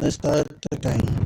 Let's start the game.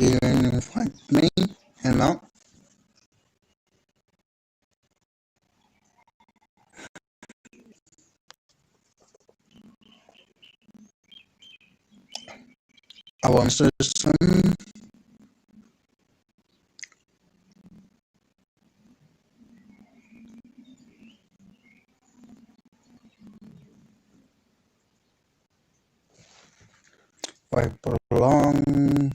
Here in front of me and out. Our system by prolong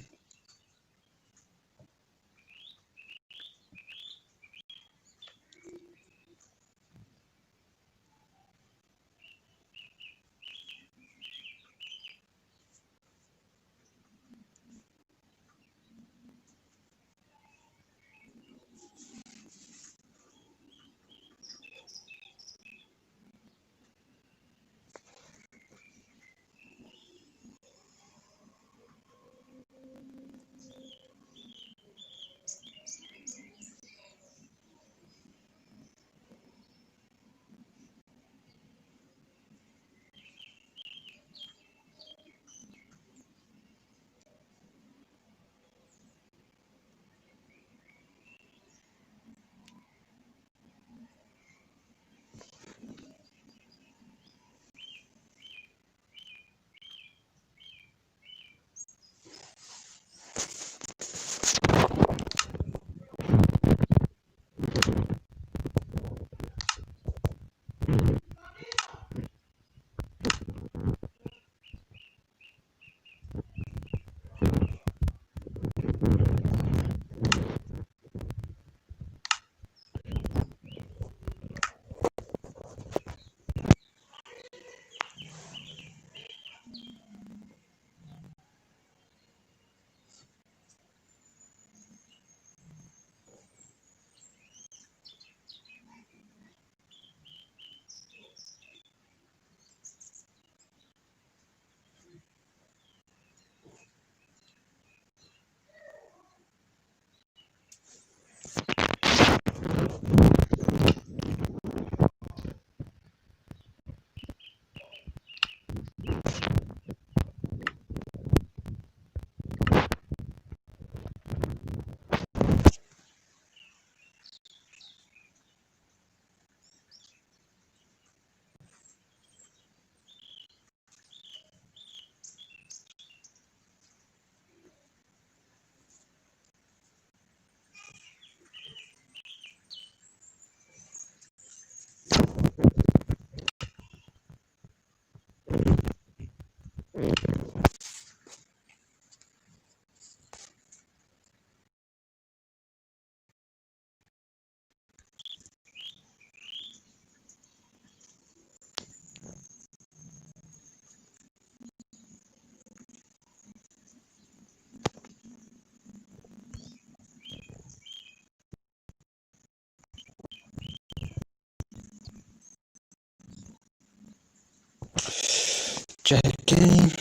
checking.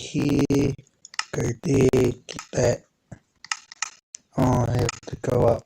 here. Go there. Get that. Oh, I have to go up.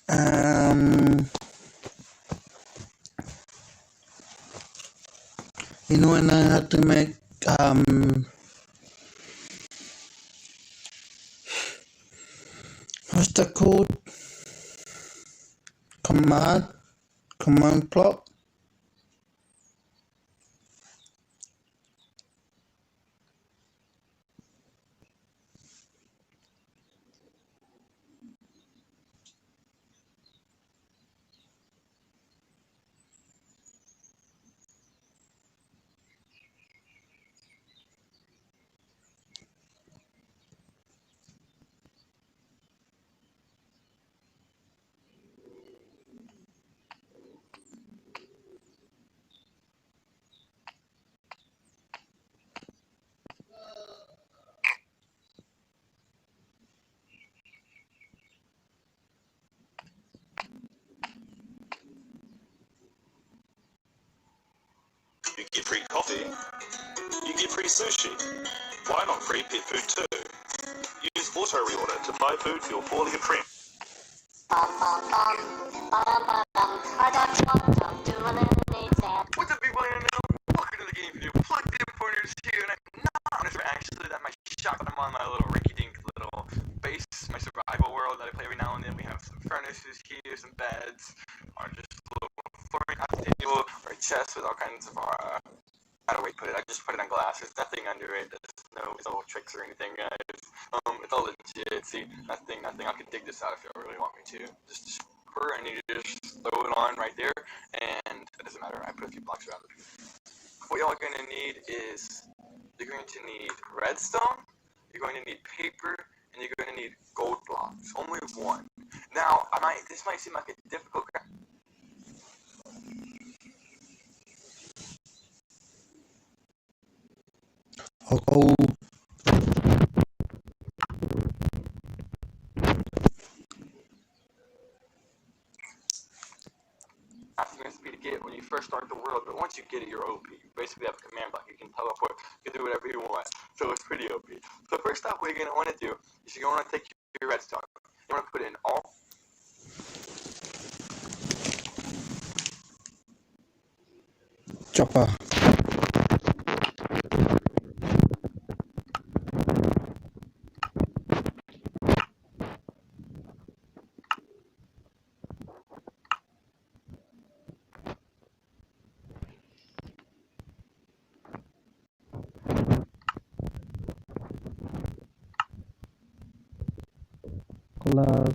Um, and I had to make what's that called? Command plot. get free coffee. You get free sushi. Why not free pet food too? Use auto reorder to buy food for your 4-year premium. What's up, people? Welcome to the game video. Plug the pointers here, and I'm not honest. Actually, that my shop. I'm on my little rinky-dink little base, my survival world that I play every now and then. We have some furnaces here, some beds, or just a little flooring table, or a chest with all kinds of how do we put it? I just put it on glass. There's nothing under it. There's no tricks or anything, guys. It's all legit. See, nothing. I could dig this out if you really want me to. Just and you just throw it on right there, and it doesn't matter. I put a few blocks around it. What y'all are going to need is you're going to need redstone, you're going to need paper, and you're going to need gold blocks. Only one. Now, this might seem like a difficult. Oh. Recipe to get when you first start the world, but once you get it, you're OP. You basically have a command block. You can teleport, you can do whatever you want. So it's pretty OP. So first off, what you're going to want to do is you're going to take your redstone. You want to put in all. Chopper. Glass.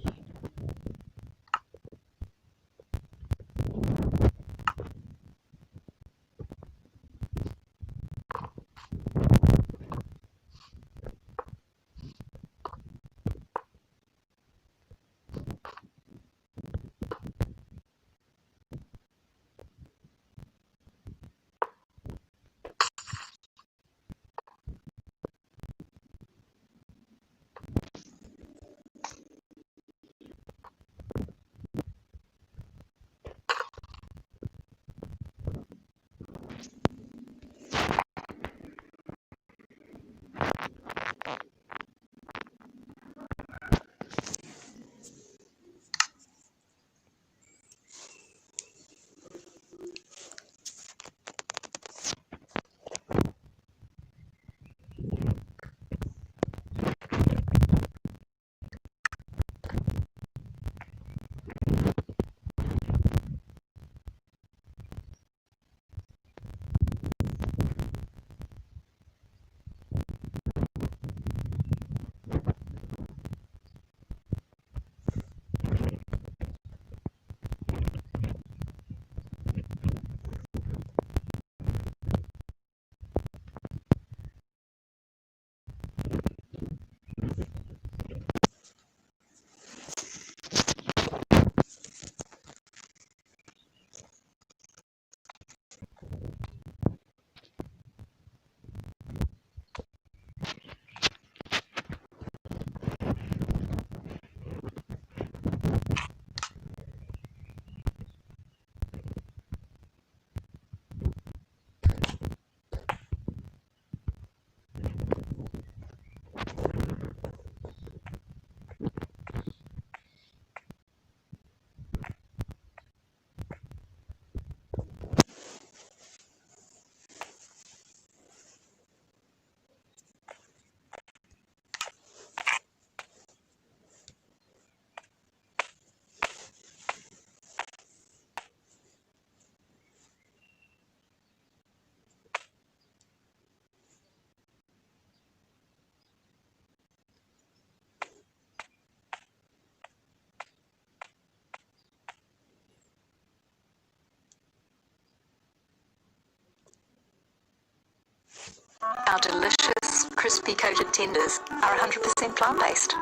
Our delicious, crispy coated tenders are 100% plant-based,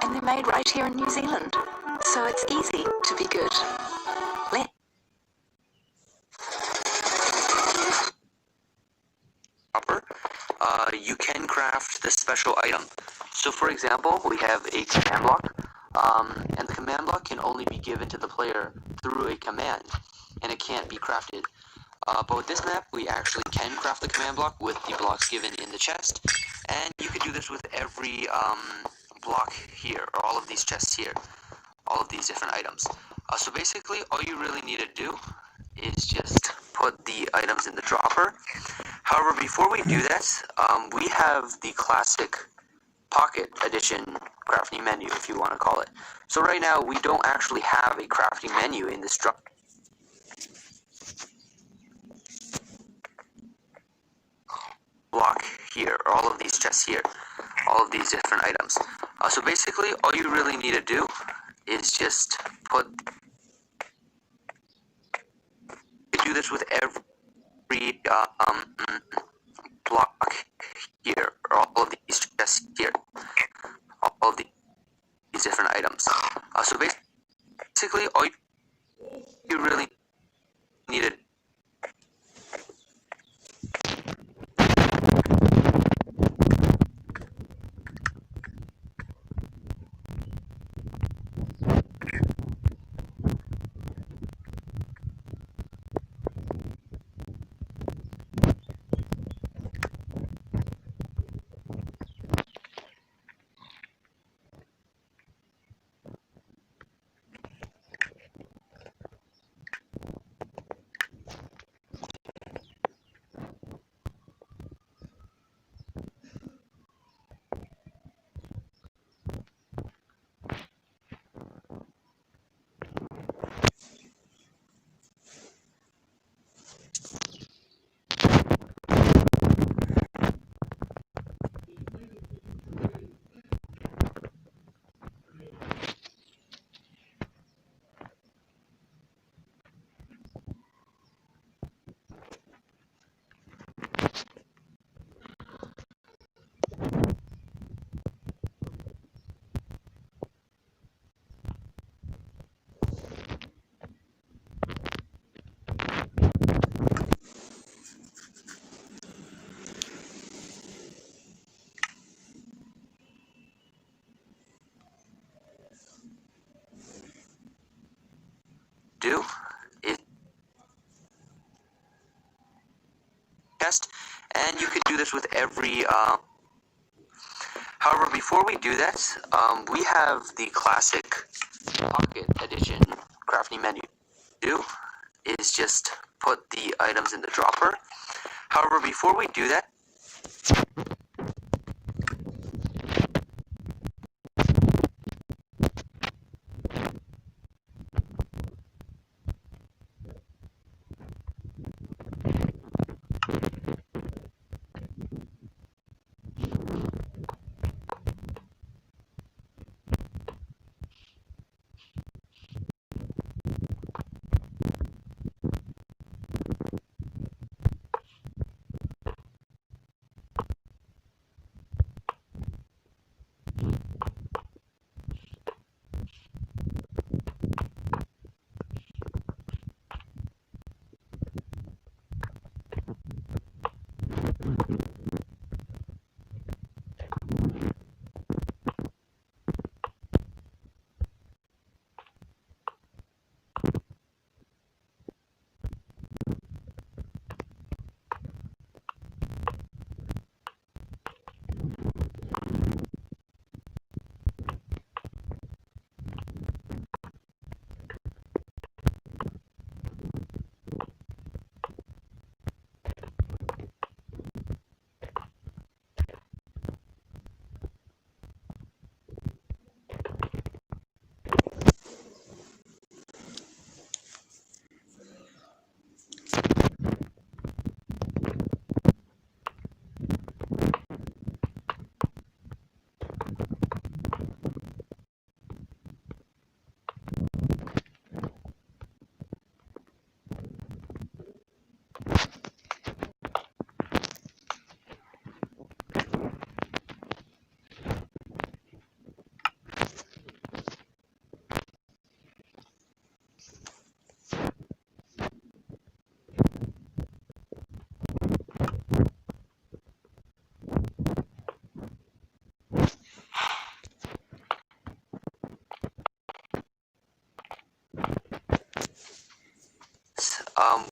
and they're made right here in New Zealand, so it's easy to be good. You can craft this special item. So for example, we have a command block, and the command block can only be given to the player through a command, and it can't be crafted. But with this map, we actually can craft the command block with the blocks given in the chest, and you could do this with every block here, or all of these chests here, all of these different items. So basically, all you really need to do is just put the items in the dropper. However, before we do that, we have the classic Pocket Edition crafting menu, if you want to call it. So right now, we don't actually have a crafting menu in this drop. Block here, or all of these chests here, all of these different items. So basically, all you really need to do is just put. You do this with every block here, or all of these chests here, all of these different items. So basically, all you really need to do is test, and you could do this with every. However, before we do that, we have the classic Pocket Edition crafting menu. Do is just put the items in the dropper. However, before we do that,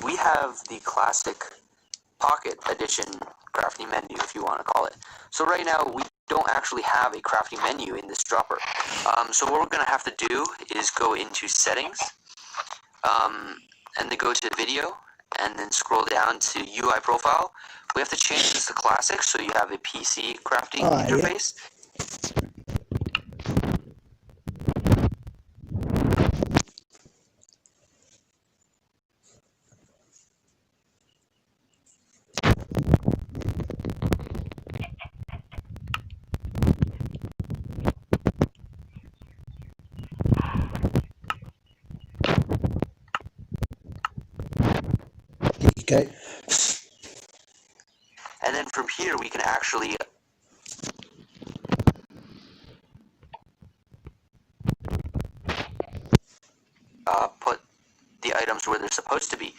we have the classic Pocket Edition crafting menu, if you want to call it. So right now, we don't actually have a crafting menu in this dropper. So what we're going to have to do is go into Settings, and then go to Video, and then scroll down to UI Profile. We have to change this to Classic, so you have a PC crafting interface. Okay. And then from here, we can actually put the items where they're supposed to be.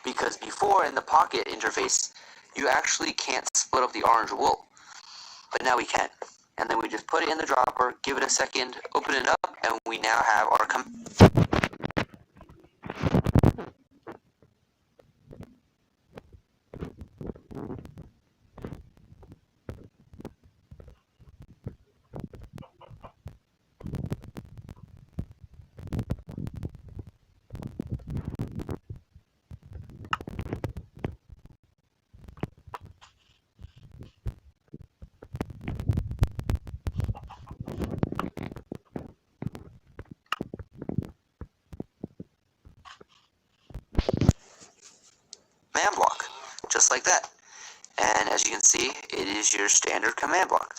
Because before in the Pocket interface, you actually can't split up the orange wool, but now we can. And then we just put it in the dropper, give it a second, open it up, and we now have our command block, just like that. And as you can see, it is your standard command block.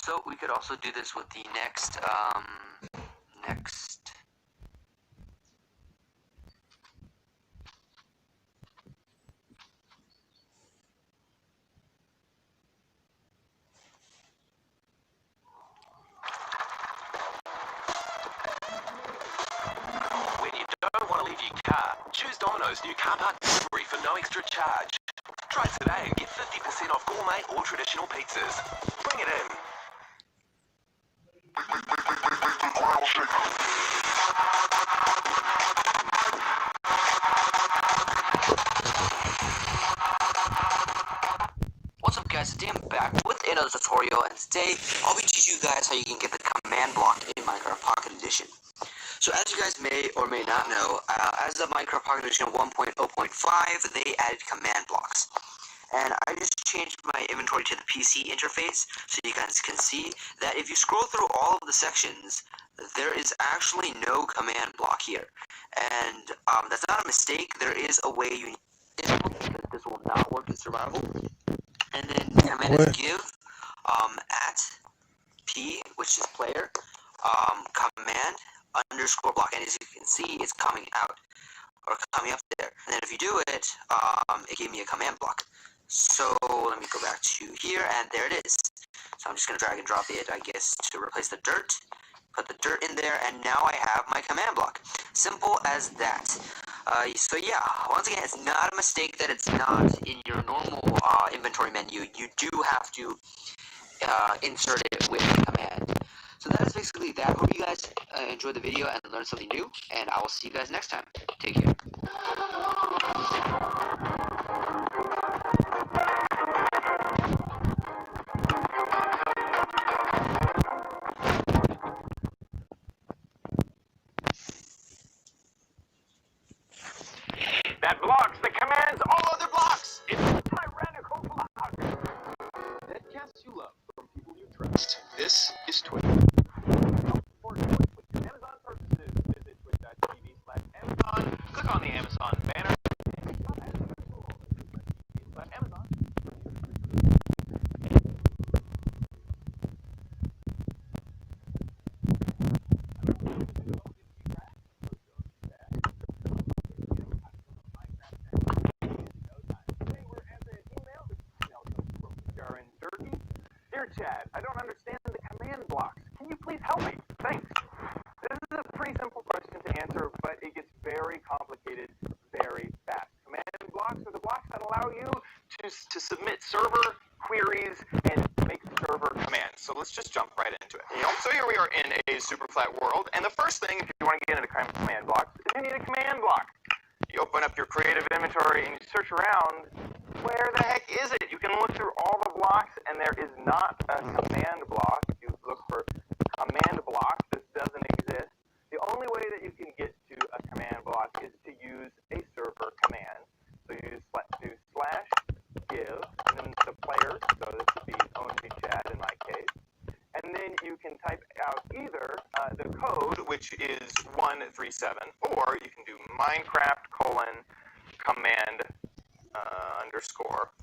So we could also do this with the next, When you don't want to leave your car, choose Domino's new car park delivery for no extra charge. Try today and get 50% off gourmet or traditional pizzas. Bring it in. What's up guys, today I'm back with another tutorial, and today I'll be teaching you guys how you can get the command block in Minecraft Pocket Edition. So as you guys may or may not know, as of Minecraft Pocket Edition 1.0.5, they added command blocks. And I just changed my inventory to the PC interface, so you guys can see that if you scroll through all of the sections, there is actually no command block here. And that's not a mistake, there is a way you need it, because this will not work in survival. And then the command is give at p, which is player, command underscore block, and as you can see, it's coming out or coming up there. And then if you do it, it gave me a command block. So let me go back to here, and there it is. So I'm just gonna drag and drop it, I guess, to replace the dirt. Put the dirt in there, and now I have my command block. Simple as that. So yeah, once again, it's not a mistake that it's not in your normal inventory menu. You do have to insert it with a command. So that is basically that. Hope you guys enjoyed the video and learned something new, and I will see you guys next time. Take care. That blocks the commands all other blocks. It's a tyrannical block that casts you love from people you trust. This is Twitch. For Twitch with your Amazon purchases, visit twitch.tv/Amazon. Click on the Amazon banner. Amazon. Dear Chad, I don't understand the command blocks. Can you please help me? Thanks. This is a pretty simple question to answer, but it gets very complicated very fast. Command blocks are the blocks that allow you to submit server queries and make server commands. So let's just jump right into it. So here we are in a super flat world, and the first thing, if you want to get into command blocks, is you need a command block. You open up your creative inventory and you search around. Where the heck is it? You can look through all the blocks, and there is not a command block. If you look for command block, this doesn't exist. The only way that you can get to a command block is to use a server command. So you do /give, and then the player, so this would be only Chad in my case. And then you can type out either the code, which is 137, or you can do Minecraft : command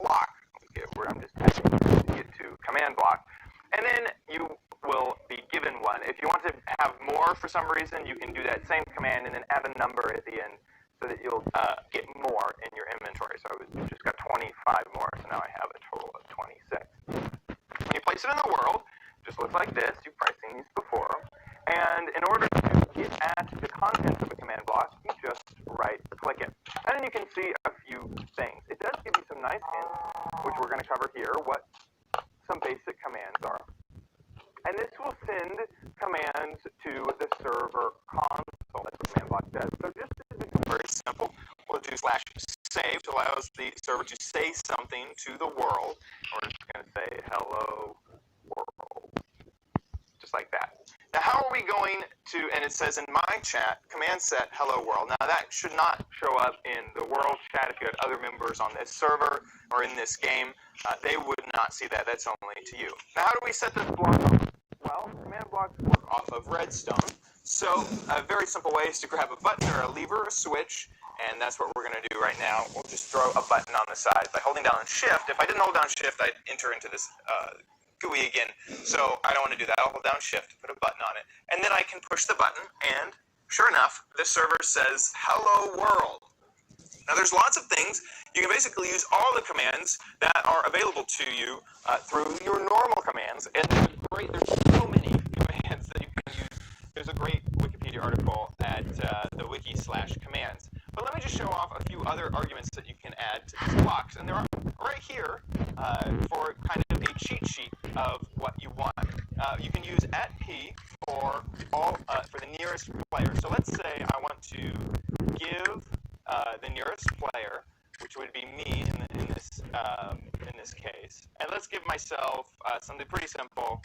_block. Okay, where I'm just typing to get to command block. And then you will be given one. If you want to have more for some reason, you can do that same command and then add a number at the end so that you'll get more in your inventory. So I just got 25 more, so now I have a total of 26. When you place it in the world, it just looks like this. You've probably seen these before. And in order to get at the contents of a command block, you just right-click it. And then you can see a few things. It does give you some nice hints, which we're going to cover here, what some basic commands are. And this will send commands to the server console. That's what command block does. So just to do something very simple, we'll do /save, which allows the server to say something to the world. We're just going to say hello world, just like that. Now, how are we going to, and it says in my chat, command set hello world. Now, that should not show up in the world chat. If you had other members on this server or in this game, they would not see that. That's only to you. Now, how do we set this block up? Well, command blocks work off of redstone. So, a very simple way is to grab a button or a lever or a switch, and that's what we're going to do right now. We'll just throw a button on the side by holding down shift. If I didn't hold down shift, I'd enter into this GUI again, so I don't want to do that. I'll hold down shift, put a button on it, and then I can push the button, and sure enough, the server says hello world. Now there's lots of things. You can basically use all the commands that are available to you through your normal commands, and there's so many commands that you can use. There's a great Wikipedia article at the wiki/commands. But let me just show off a few other arguments that you can add to these blocks, and they're right here for kind of a cheat sheet of what you want. You can use @p for the nearest player. So let's say I want to give the nearest player, which would be me in this case, and let's give myself something pretty simple,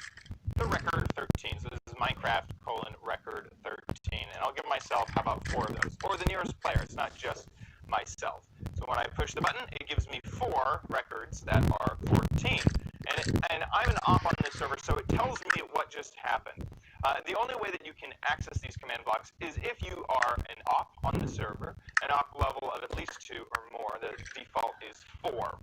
the record 13. So this is Minecraft : record 13, and I'll give myself, how about 4 of those, or the nearest player. It's not just myself. So when I push the button, it gives me 4 records that are 14. And I'm an op on this server, so it tells me what just happened. The only way that you can access these command blocks is if you are an op on the server, an op level of at least 2 or more. The default is 4.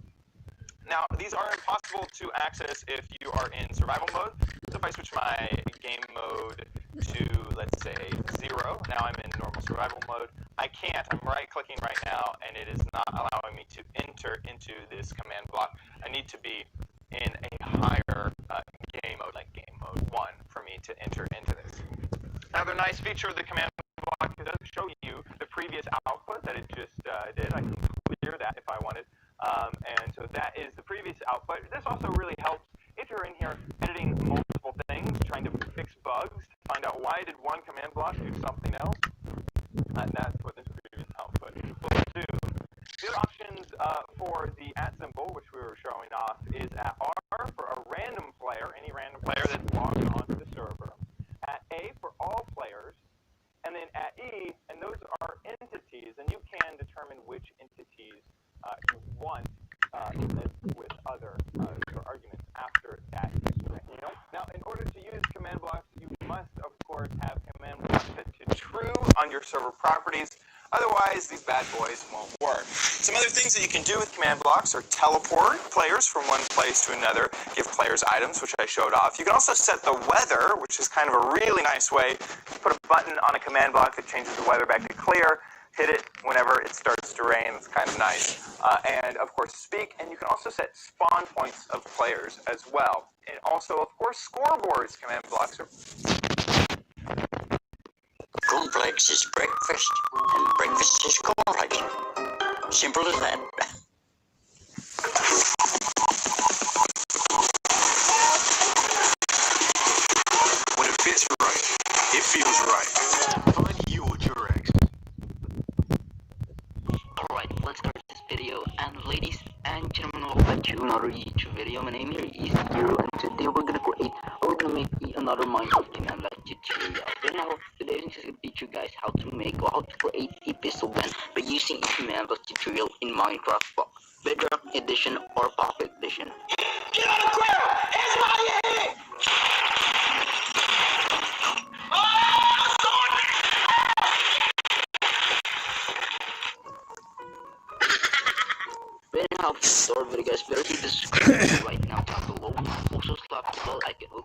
Now, these are impossible to access if you are in survival mode. So if I switch my game mode to, let's say, 0, now I'm in normal survival mode, I can't. I'm right-clicking right now, and it is not allowing me to enter into this command block. I need to be in a higher game mode, like game mode 1, for me to enter into this. Another nice feature of the command block, it does show you the previous output that it also really helps if you're in here editing multiple things, trying to fix bugs, to find out why did one command block do something else. That's what this previous output will do. The other options for the @ symbol, which we were showing off, is @R for a random player, any random player that's logged onto the server, @A for all players, and then @E, and those are entities, and you can determine which entities you want with other arguments after that string. Now, in order to use command blocks, you must, of course, have command blocks set to true on your server properties. Otherwise, these bad boys won't work. Some other things that you can do with command blocks are teleport players from one place to another, give players items, which I showed off. You can also set the weather, which is kind of a really nice way to put a button on a command block that changes the weather back to clear. Hit it whenever it starts to rain. It's kind of nice. And, of course, speak. And you can also set spawn points of players as well. And also, of course, scoreboards command blocks are... Cornflakes is breakfast, and breakfast is cornflakes. Simple as that. When it fits right, it feels right. Find you a Durex. Alright, let's start this video. And ladies and gentlemen, welcome back to another YouTube video. My name here is Hero, and today we're gonna make another Minecraft command block tutorial. And now today I'm just gonna teach you guys how to make or how to create a pistol gun by using a command block tutorial in Minecraft Bedrock Edition or Pocket Edition. Get on the ground! It's my head! When you have to start video, guys, better hit the subscribe right now down below. Also slap the bell icon,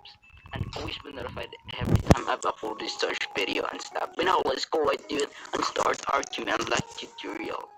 and always be notified every time I upload this search video and stuff. But now let's go right to it and start our command block tutorial.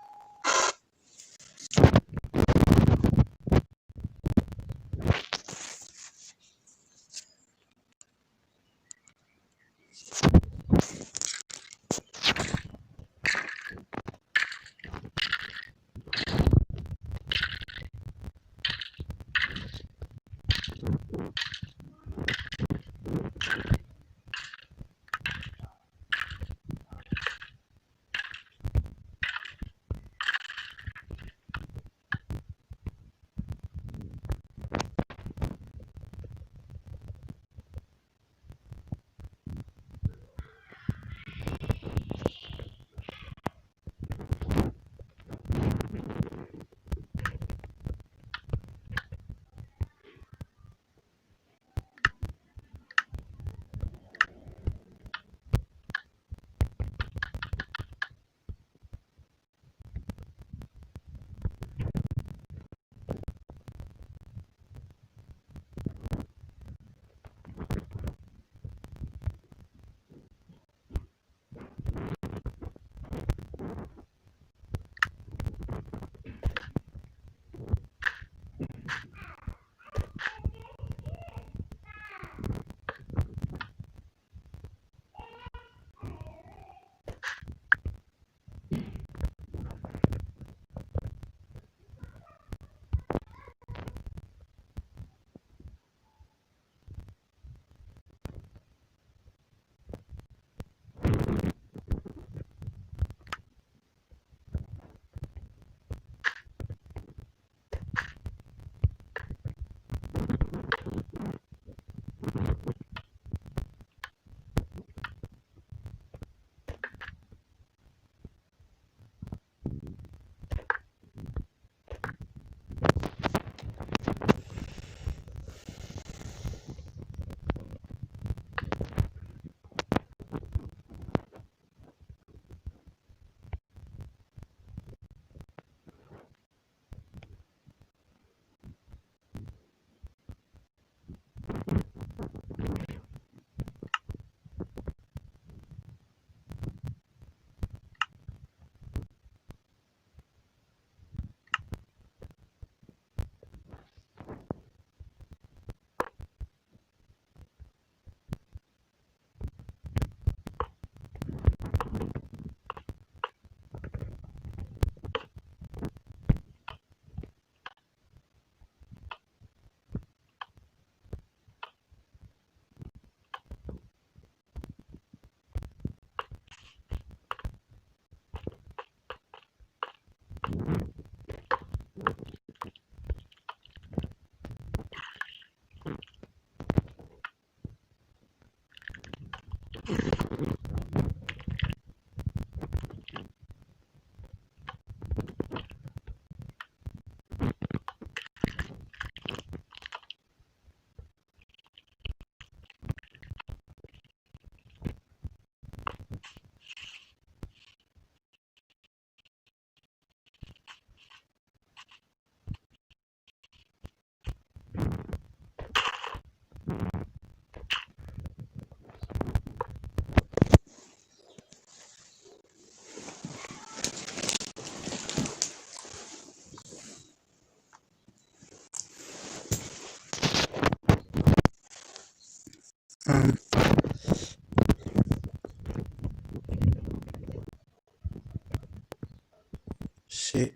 Shit.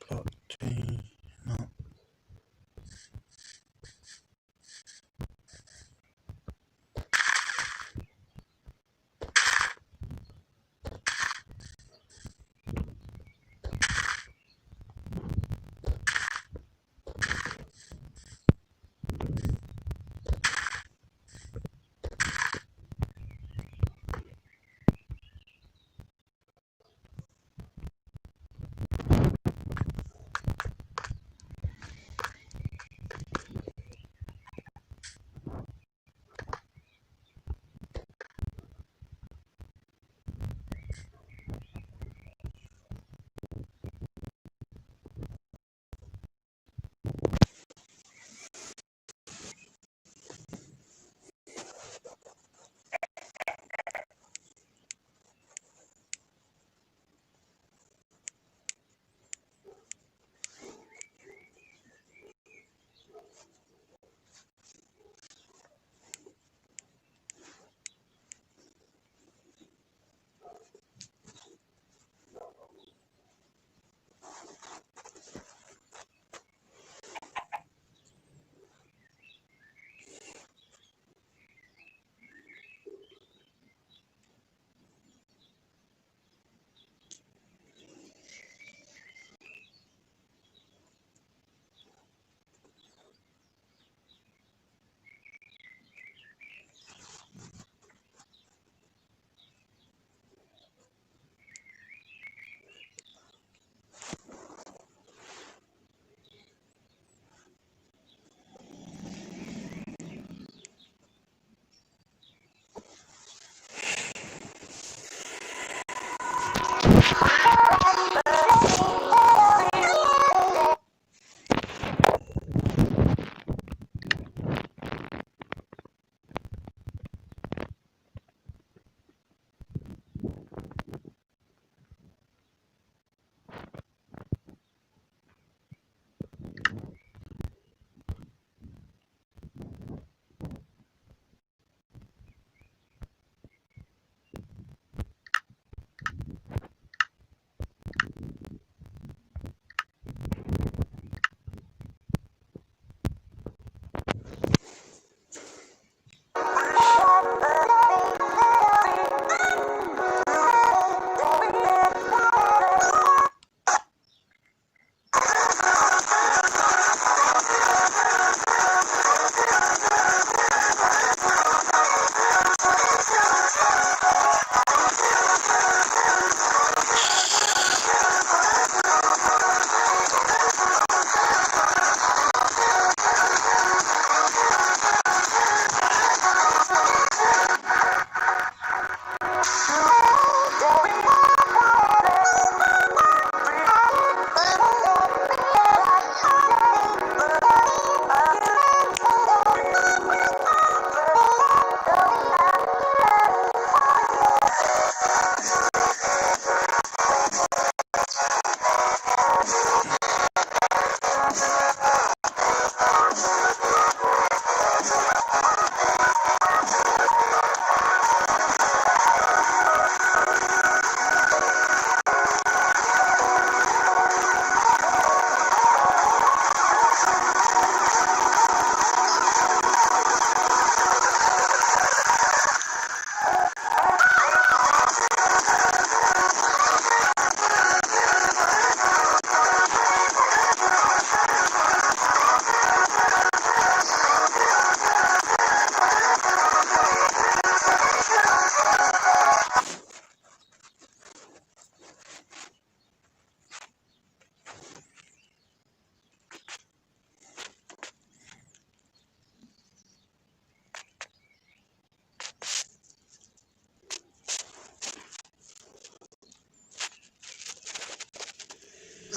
Blockchain. No.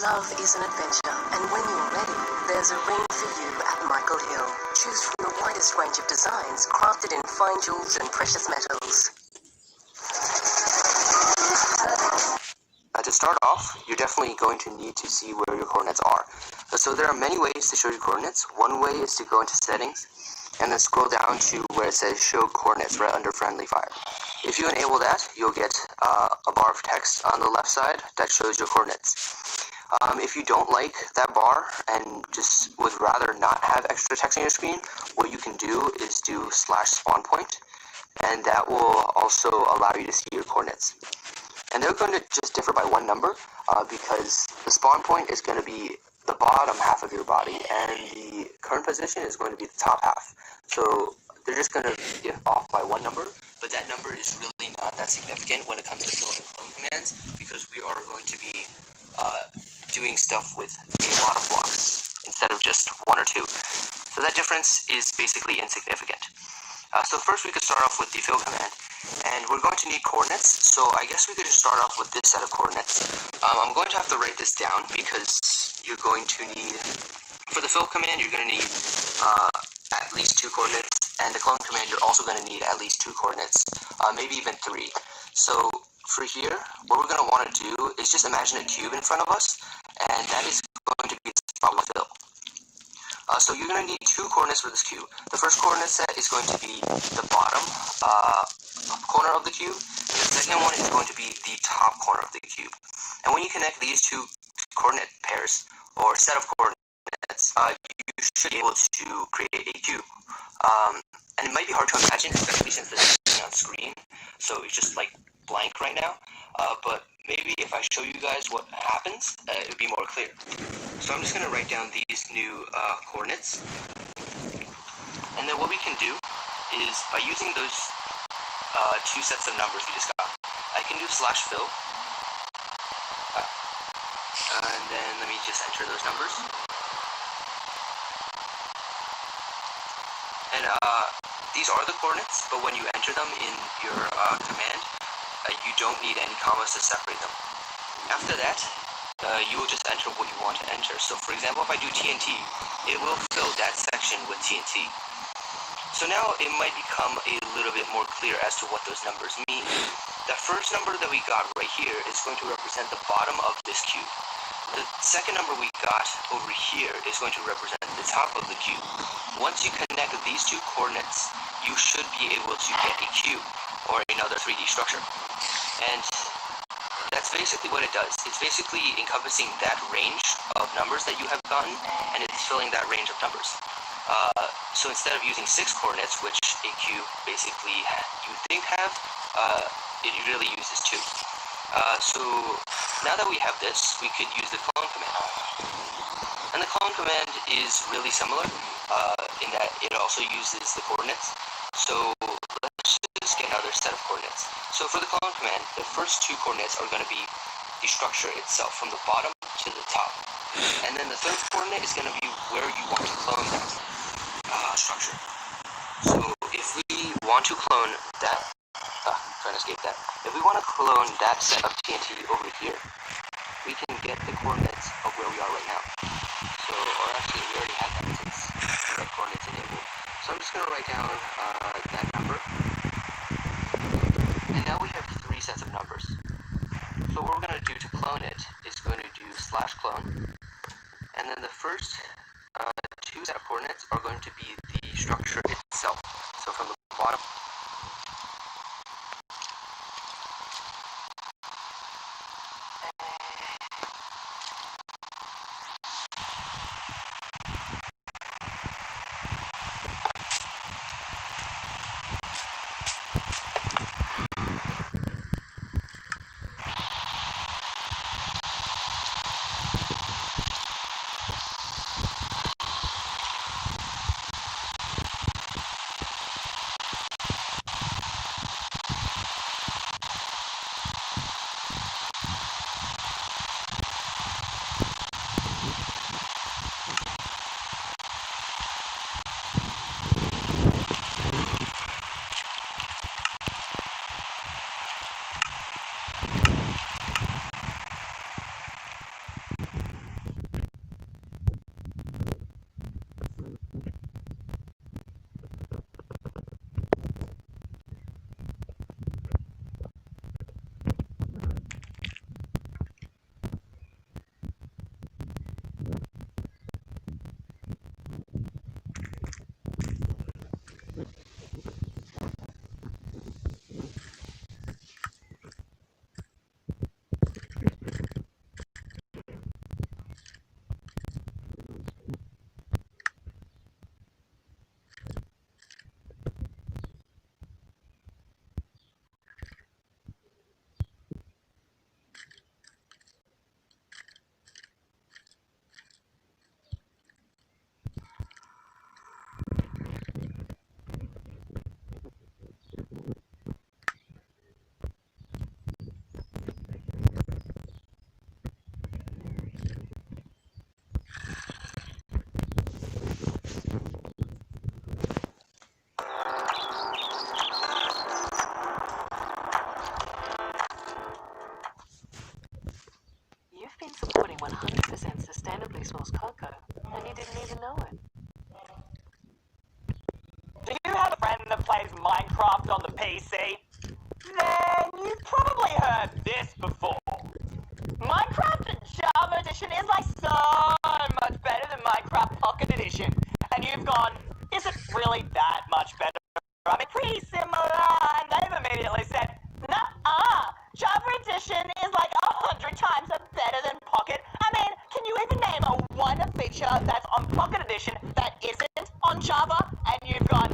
Love is an adventure, and when you're ready, there's a ring for you at Michael Hill. Choose from the widest range of designs crafted in fine jewels and precious metals. start off, you're definitely going to need to see where your coordinates are. So there are many ways to show your coordinates. One way is to go into settings and then scroll down to where it says show coordinates right under friendly fire. If you enable that, you'll get a bar of text on the left side that shows your coordinates. If you don't like that bar and just would rather not have extra text on your screen, what you can do is do /spawn point, and that will also allow you to see your coordinates. And they're going to just differ by one number because the spawn point is going to be the bottom half of your body and the current position is going to be the top half. So they're just going to get off by one number, but that number is really not that significant when it comes to filling clone commands because we are going to be doing stuff with a lot of blocks instead of just one or two. So that difference is basically insignificant. So first we could start off with the fill command, and we're going to need coordinates, so I guess we could just start off with this set of coordinates. I'm going to have to write this down because you're going to need, for the fill command, you're going to need at least 2 coordinates, and the clone command, you're also going to need at least 2 coordinates, maybe even 3. So for here, what we're going to want to do is just imagine a cube in front of us, and that is going to be the spot we'll fill. So you're going to need 2 coordinates for this cube. The first coordinate set is going to be the bottom corner of the cube, and the second one is going to be the top corner of the cube. And when you connect these 2 coordinate pairs, or set of coordinates, you should be able to create a cube. And it might be hard to imagine, especially since this is on screen, so it's just like blank right now, but maybe if I show you guys what happens, it would be more clear. So I'm just going to write down these new coordinates, and then what we can do is, by using those 2 sets of numbers we just got, I can do /fill, and then let me just enter those numbers, and these are the coordinates, but when you enter them in your command, you don't need any commas to separate them. After that, you will just enter what you want to enter. So for example, if I do TNT, it will fill that section with TNT. So now it might become a little bit more clear as to what those numbers mean. The first number that we got right here is going to represent the bottom of this cube. The second number we got over here is going to represent the top of the cube. Once you connect these 2 coordinates, you should be able to get a cube or another 3D structure. And that's basically what it does. It's basically encompassing that range of numbers that you have gotten, and it's filling that range of numbers. So instead of using 6 coordinates, which a cube basically you think have, it really uses 2. So now that we have this, we could use the clone command. And the clone command is really similar in that it also uses the coordinates. So let's just get another set of coordinates. So for the clone command, the first 2 coordinates are going to be the structure itself, from the bottom to the top. And then the third coordinate is going to be where you want to clone that structure. So if we want to clone that, trying to escape that. If we want to clone that set of TNT over here, we can get the coordinates of where we are right now. So, or actually, we already had that since we had coordinates enabled. So I'm just going to write down that number. And now we have 3 sets of numbers. So what we're going to do to clone it is going to do /clone. And then the first 2 set of coordinates are going to be the structure itself. So from the bottom, 100% sustainably sourced cocoa, and you didn't even know it. Do you have a friend that plays Minecraft on the PC? Then you've probably heard this before. Minecraft Java Edition is like so much better than Minecraft Pocket Edition. And you've gone, is it really that much better? I mean, pretty similar. And they've immediately said, nuh-uh. Java Edition is like 100 times better than Pocket. I mean, can you even name one feature that's on Pocket Edition that isn't on Java? And you've gone,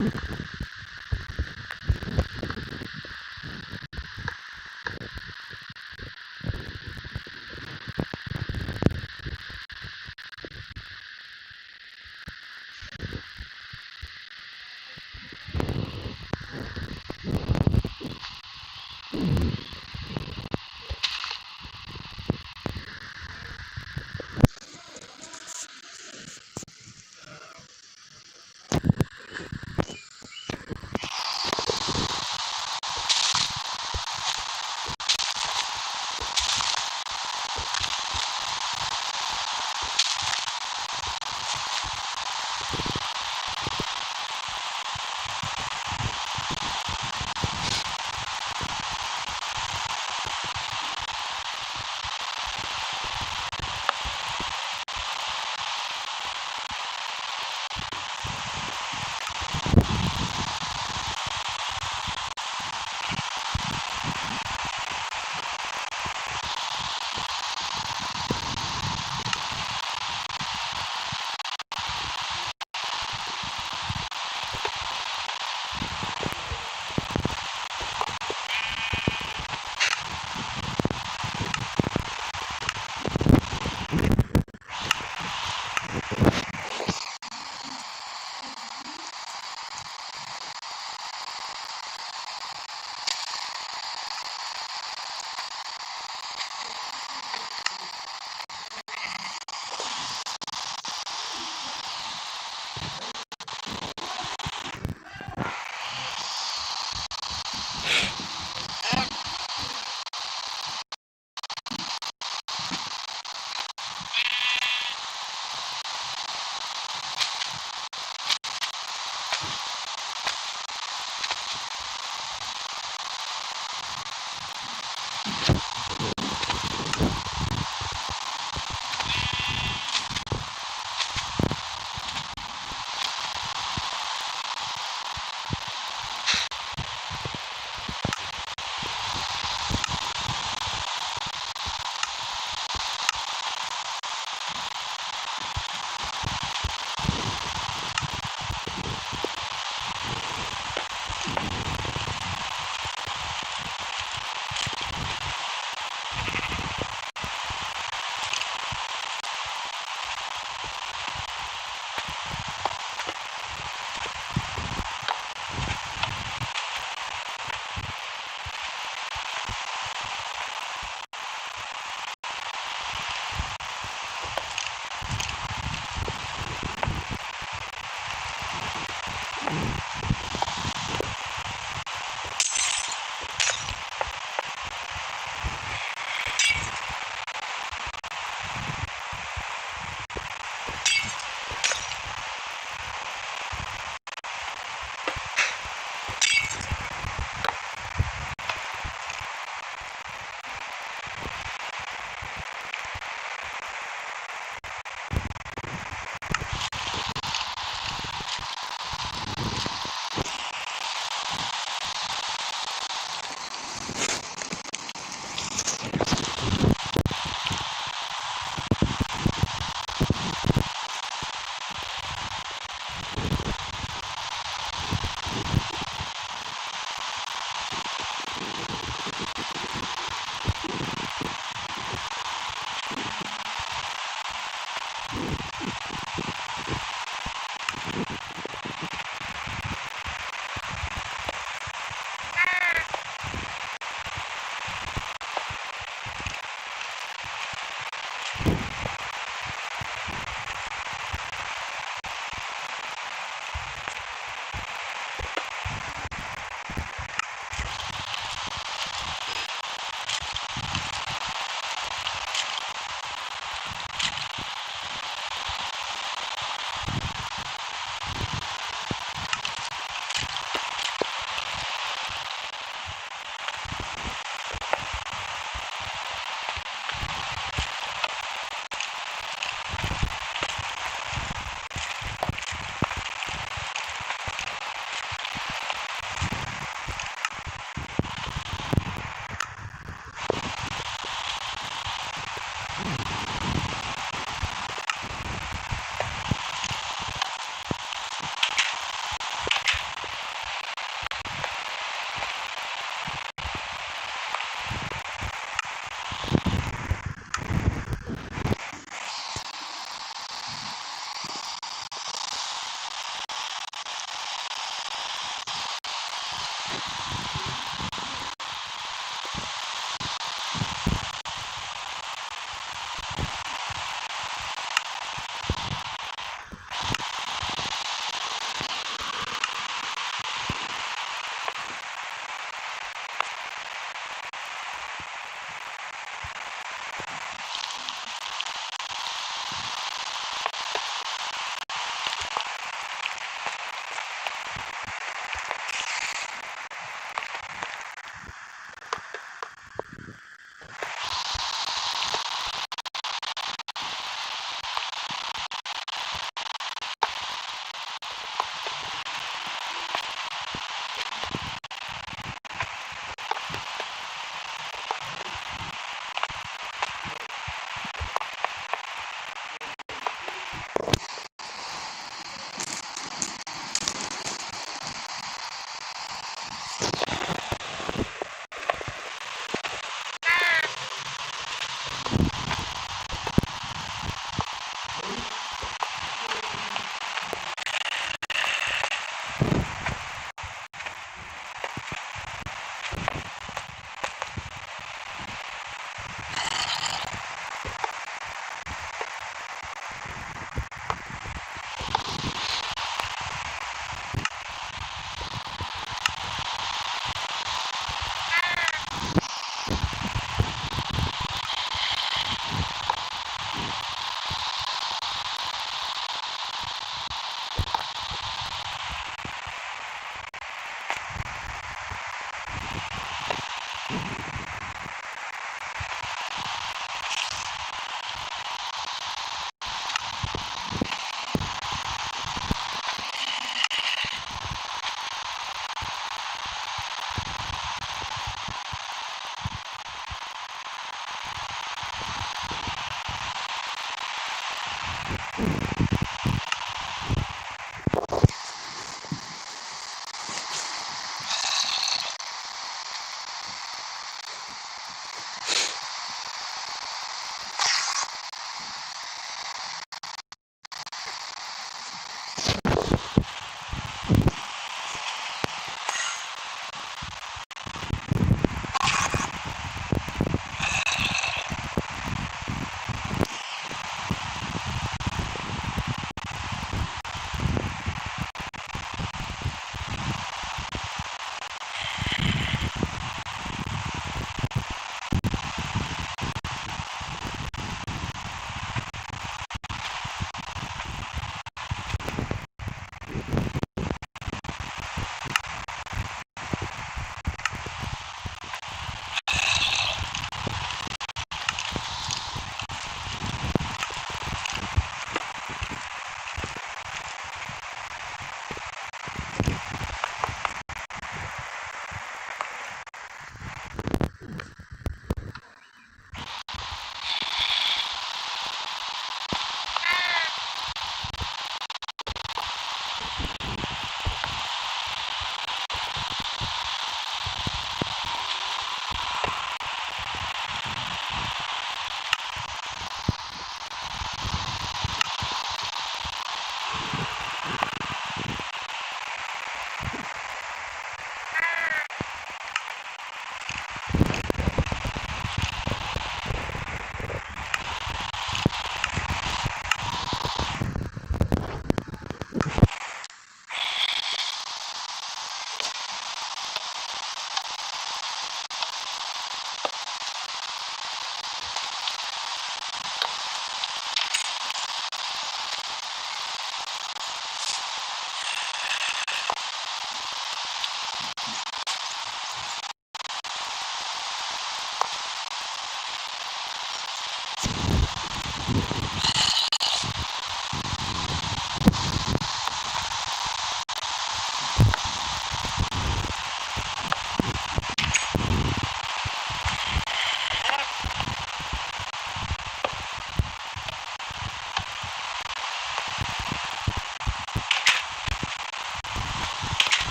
Mm.